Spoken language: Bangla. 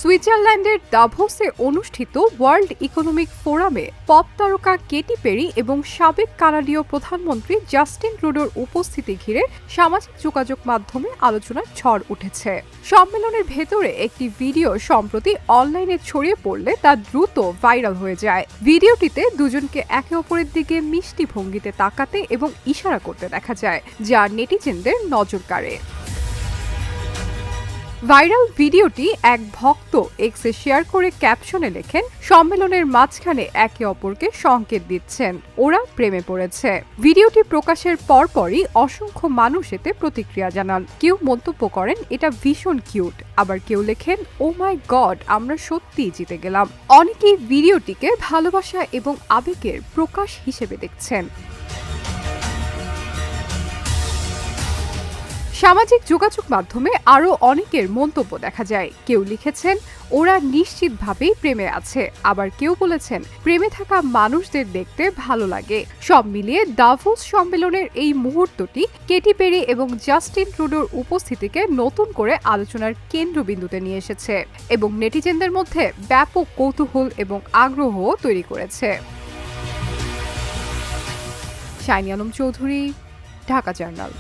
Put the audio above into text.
সুইজারল্যান্ডের দাভোসে অনুষ্ঠিত ওয়ার্ল্ড ইকোনমিক ফোরামে পপ তারকা কেটি পেরি এবং সাবেক কানাডীয় প্রধানমন্ত্রী জাস্টিন ট্রুডোর উপস্থিতি ঘিরে সামাজিক যোগাযোগ মাধ্যমে আলোচনার ঝড় উঠেছে। সম্মেলনের ভেতরে একটি ভিডিও সম্প্রতি অনলাইনে ছড়িয়ে পড়লে তা দ্রুত ভাইরাল হয়ে যায়। ভিডিওটিতে দুজনকে একে অপরের দিকে মিষ্টি ভঙ্গিতে তাকাতে এবং ইশারা করতে দেখা যায়, যা নেটিজেনদের নজর কাড়ে। ভাইরাল ভিডিওটি এক ভক্ত এক্সে শেয়ার করে ক্যাপশনে লেখেন, সম্মেলনের মাঝখানে একে অপরকে সংকেত দিচ্ছেন, ওরা প্রেমে পড়েছে। ভিডিওটি প্রকাশের পরপরই অসংখ্য মানুষ এতে প্রতিক্রিয়া জানান। কেউ মন্তব্য করেন এটা ভীষণ কিউট, আবার কেউ লেখেন ও মাই গড, আমরা সত্যিই জিতে গেলাম। অনেকেই ভিডিওটিকে ভালোবাসা এবং আবেগের প্রকাশ হিসেবে দেখছেন। সামাজিক যোগাযোগ মাধ্যমে আরও অনেকের মন্তব্য দেখা যায়। কেউ লিখেছেন ওরা নিশ্চিতভাবেই প্রেমে আছে, আবার কেউ বলেছেন প্রেমে থাকা মানুষদের দেখতে ভালো লাগে। সব মিলিয়ে দাভোস সম্মেলনের এই মুহূর্তটি কেটি পেরি এবং জাস্টিন ট্রুডোর উপস্থিতিকে নতুন করে আলোচনার কেন্দ্রবিন্দুতে নিয়ে এসেছে এবং নেটিজেনদের মধ্যে ব্যাপক কৌতূহল এবং আগ্রহ তৈরি করেছে। Shiny Alam Chowdhury, Dhaka journal.